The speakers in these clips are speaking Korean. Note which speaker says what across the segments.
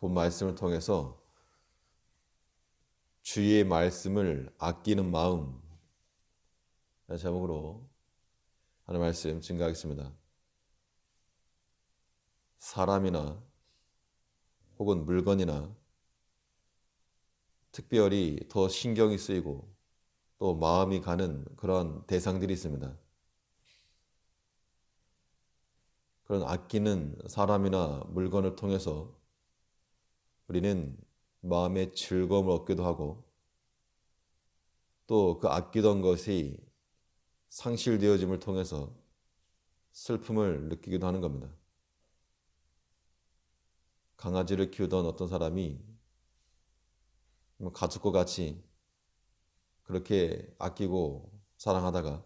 Speaker 1: 본 말씀을 통해서 주의 말씀을 아끼는 마음 제목으로 하는 말씀 증거하겠습니다. 사람이나 혹은 물건이나 특별히 더 신경이 쓰이고 또 마음이 가는 그런 대상들이 있습니다. 그런 아끼는 사람이나 물건을 통해서 우리는 마음의 즐거움을 얻기도 하고 또 그 아끼던 것이 상실되어짐을 통해서 슬픔을 느끼기도 하는 겁니다. 강아지를 키우던 어떤 사람이 가축과 같이 그렇게 아끼고 사랑하다가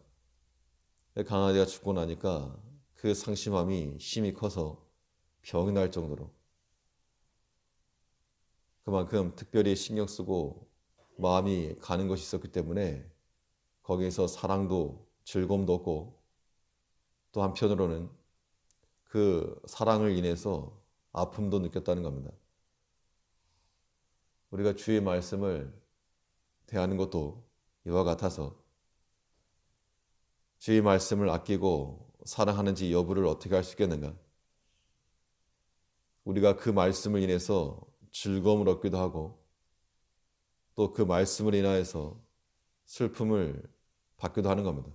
Speaker 1: 강아지가 죽고 나니까 그 상심함이 심히 커서 병이 날 정도로 그만큼 특별히 신경 쓰고 마음이 가는 것이 있었기 때문에 거기에서 사랑도 즐거움도 얻고 또 한편으로는 그 사랑을 인해서 아픔도 느꼈다는 겁니다. 우리가 주의 말씀을 대하는 것도 이와 같아서 주의 말씀을 아끼고 사랑하는지 여부를 어떻게 알 수 있겠는가? 우리가 그 말씀을 인해서 즐거움을 얻기도 하고 또 그 말씀을 인하여서 슬픔을 받기도 하는 겁니다.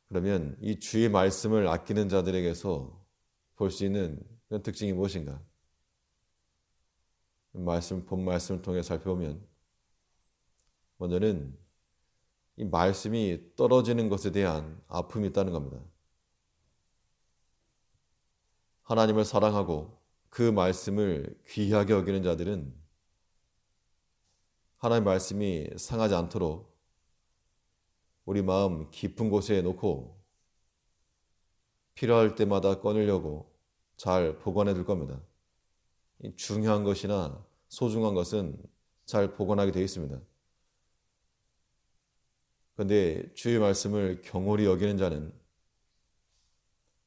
Speaker 1: 그러면 이 주의 말씀을 아끼는 자들에게서 볼 수 있는 그런 특징이 무엇인가? 본 말씀을 통해 살펴보면 먼저는 이 말씀이 떨어지는 것에 대한 아픔이 있다는 겁니다. 하나님을 사랑하고 그 말씀을 귀하게 여기는 자들은 하나님의 말씀이 상하지 않도록 우리 마음 깊은 곳에 놓고 필요할 때마다 꺼내려고 잘 보관해 둘 겁니다. 중요한 것이나 소중한 것은 잘 보관하게 되어 있습니다. 그런데 주의 말씀을 경홀히 여기는 자는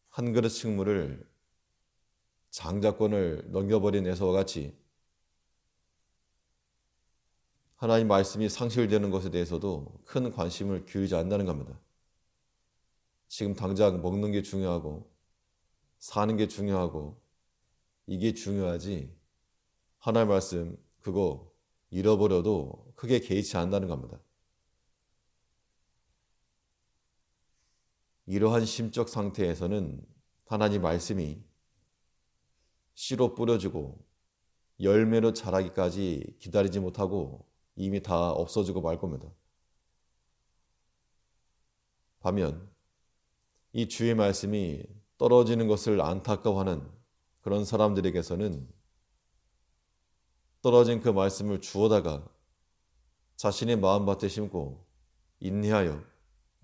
Speaker 1: 한 그릇 식물을 장자권을 넘겨버린 에서와 같이 하나님 말씀이 상실되는 것에 대해서도 큰 관심을 기울이지 않는다는 겁니다. 지금 당장 먹는 게 중요하고 사는 게 중요하고 이게 중요하지 하나님 말씀 그거 잃어버려도 크게 개의치 않는다는 겁니다. 이러한 심적 상태에서는 하나님 말씀이 씨로 뿌려지고 열매로 자라기까지 기다리지 못하고 이미 다 없어지고 말 겁니다. 반면 이 주의 말씀이 떨어지는 것을 안타까워하는 그런 사람들에게서는 떨어진 그 말씀을 주워다가 자신의 마음밭에 심고 인내하여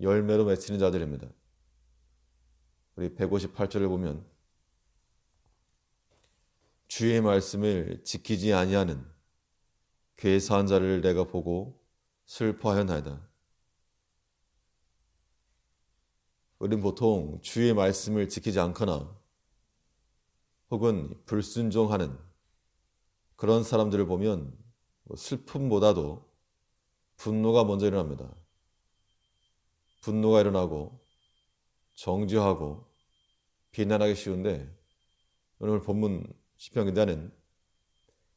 Speaker 1: 열매로 맺히는 자들입니다. 우리 158절을 보면 주의 말씀을 지키지 아니하는 괴사한 자를 내가 보고 슬퍼하였나이다. 우리는 보통 주의 말씀을 지키지 않거나 혹은 불순종하는 그런 사람들을 보면 슬픔보다도 분노가 먼저 일어납니다. 분노가 일어나고 정죄하고 비난하기 쉬운데 오늘 본문 시편 기자는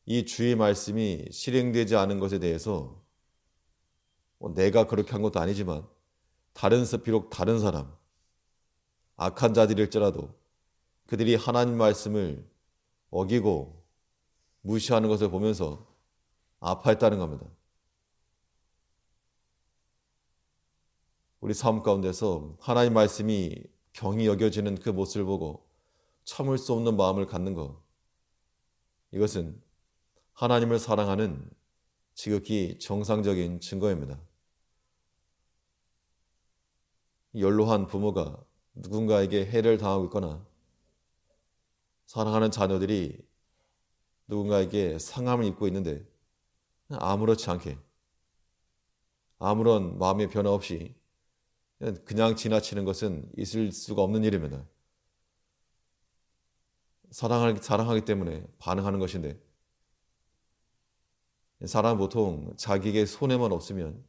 Speaker 1: 이 주의 말씀이 실행되지 않은 것에 대해서 내가 그렇게 한 것도 아니지만 비록 다른 사람 악한 자들일지라도 그들이 하나님 말씀을 어기고 무시하는 것을 보면서 아파했다는 겁니다. 우리 삶 가운데서 하나님 말씀이 경히 여겨지는 그 모습을 보고 참을 수 없는 마음을 갖는 것, 이것은 하나님을 사랑하는 지극히 정상적인 증거입니다. 연로한 부모가 누군가에게 해를 당하고 있거나 사랑하는 자녀들이 누군가에게 상함을 입고 있는데 아무렇지 않게 아무런 마음의 변화 없이 그냥 지나치는 것은 있을 수가 없는 일입니다. 사랑하기 때문에 반응하는 것인데, 사람은 보통 자기에게 손해만 없으면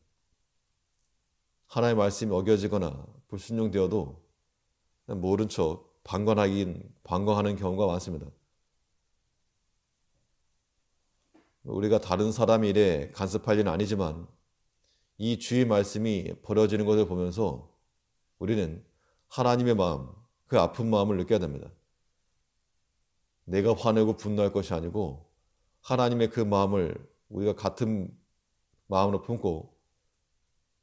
Speaker 1: 하나님의 말씀이 어겨지거나 불순종되어도 모른 척 방관하는 경우가 많습니다. 우리가 다른 사람 일에 간섭할 일은 아니지만 이 주의 말씀이 버려지는 것을 보면서 우리는 하나님의 마음, 그 아픈 마음을 느껴야 됩니다. 내가 화내고 분노할 것이 아니고 하나님의 그 마음을 우리가 같은 마음으로 품고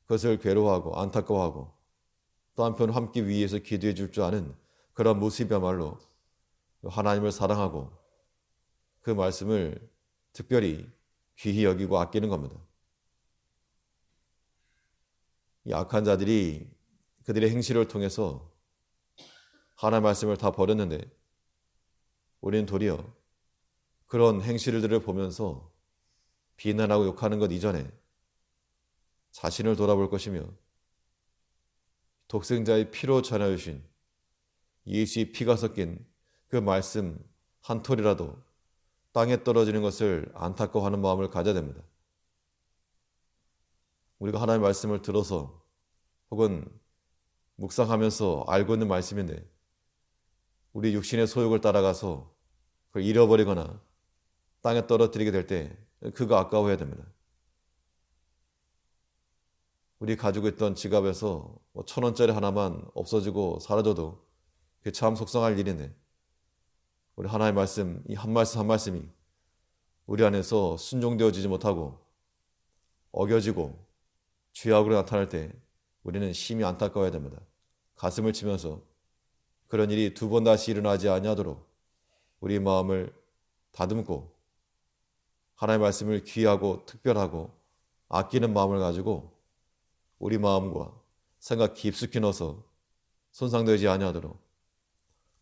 Speaker 1: 그것을 괴로워하고 안타까워하고 또 한편 함께 위해서 기도해 줄 줄 아는 그런 모습이야말로 하나님을 사랑하고 그 말씀을 특별히 귀히 여기고 아끼는 겁니다. 이 악한 자들이 그들의 행실을 통해서 하나님의 말씀을 다 버렸는데 우리는 도리어 그런 행실들을 보면서 비난하고 욕하는 것 이전에 자신을 돌아볼 것이며 독생자의 피로 전하여 주신 예수의 피가 섞인 그 말씀 한 톨이라도 땅에 떨어지는 것을 안타까워하는 마음을 가져야 됩니다. 우리가 하나님의 말씀을 들어서 혹은 묵상하면서 알고 있는 말씀인데 우리 육신의 소욕을 따라가서 그걸 잃어버리거나 땅에 떨어뜨리게 될 때 그거 아까워해야 됩니다. 우리 가지고 있던 지갑에서 1,000원짜리 하나만 없어지고 사라져도 그게 참 속상할 일인데 우리 하나님의 말씀, 이 한 말씀 한 말씀이 우리 안에서 순종되어지지 못하고 어겨지고 죄악으로 나타날 때 우리는 심히 안타까워야 됩니다. 가슴을 치면서 그런 일이 2번 다시 일어나지 아니하도록 우리 마음을 다듬고 하나님의 말씀을 귀하고 특별하고 아끼는 마음을 가지고 우리 마음과 생각 깊숙이 넣어서 손상되지 아니하도록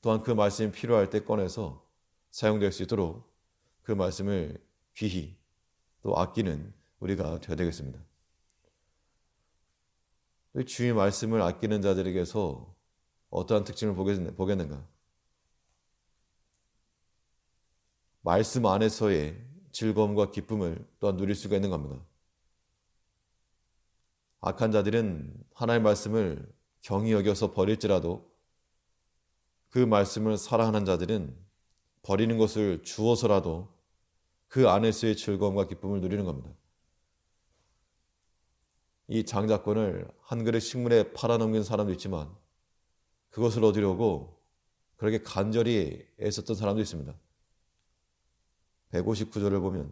Speaker 1: 또한 그 말씀이 필요할 때 꺼내서 사용될 수 있도록 그 말씀을 귀히 또 아끼는 우리가 되어야 되겠습니다. 주의 말씀을 아끼는 자들에게서 어떠한 특징을 보겠는가? 말씀 안에서의 즐거움과 기쁨을 또한 누릴 수가 있는 겁니다. 악한 자들은 하나님의 말씀을 경히 여겨서 버릴지라도 그 말씀을 사랑하는 자들은 버리는 것을 주어서라도 그 안에서의 즐거움과 기쁨을 누리는 겁니다. 이 장자권을 한 그릇 식물에 팔아넘긴 사람도 있지만 그것을 얻으려고 그렇게 간절히 애썼던 사람도 있습니다. 159절을 보면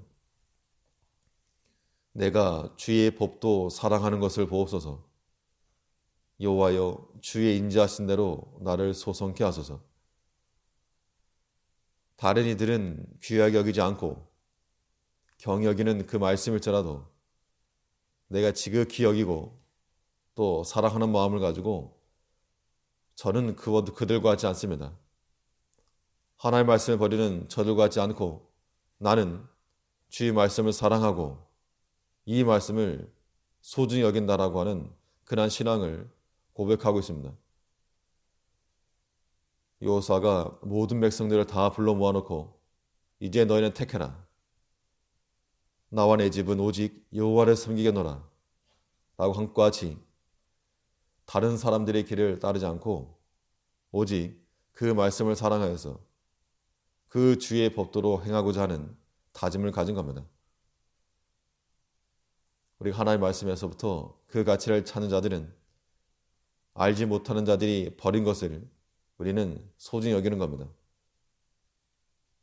Speaker 1: 내가 주의 법도 사랑하는 것을 보옵소서. 여호와여 주의 인자하신 대로 나를 소성케 하소서. 다른 이들은 귀하게 여기지 않고 경히 여기는 그 말씀일지라도 내가 지극히 여기고 또 사랑하는 마음을 가지고 저는 그들과 같지 않습니다. 하나님의 말씀을 버리는 저들과 같지 않고 나는 주의 말씀을 사랑하고 이 말씀을 소중히 여긴다라고 하는 그러한 신앙을 고백하고 있습니다. 여호수아가 모든 백성들을 다 불러 모아놓고 이제 너희는 택해라. 나와 내 집은 오직 여호와를 섬기겠노라 라고 함과 같이 다른 사람들의 길을 따르지 않고 오직 그 말씀을 사랑하여서 그 주의 법도로 행하고자 하는 다짐을 가진 겁니다. 우리 하나님의 말씀에서부터 그 가치를 찾는 자들은 알지 못하는 자들이 버린 것을 우리는 소중히 여기는 겁니다.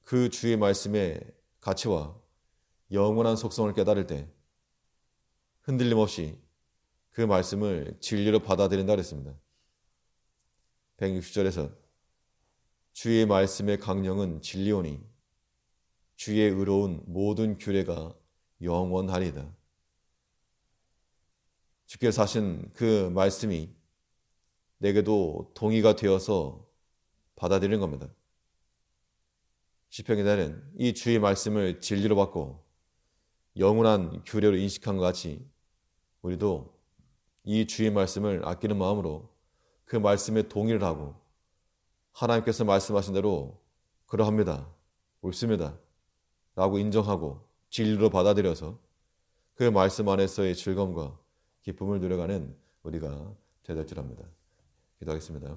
Speaker 1: 그 주의 말씀의 가치와 영원한 속성을 깨달을 때 흔들림 없이 그 말씀을 진리로 받아들인다 그랬습니다. 160절에서 주의 말씀의 강령은 진리오니 주의 의로운 모든 규례가 영원하리이다. 주께서 하신 그 말씀이 내게도 동의가 되어서 받아들이는 겁니다. 시편 기자는 이 주의 말씀을 진리로 받고 영원한 규례로 인식한 것 같이 우리도 이 주의 말씀을 아끼는 마음으로 그 말씀에 동의를 하고 하나님께서 말씀하신 대로 그러합니다. 옳습니다. 라고 인정하고 진리로 받아들여서 그 말씀 안에서의 즐거움과 기쁨을 누려가는 우리가 되될 줄 압니다. 기도하겠습니다.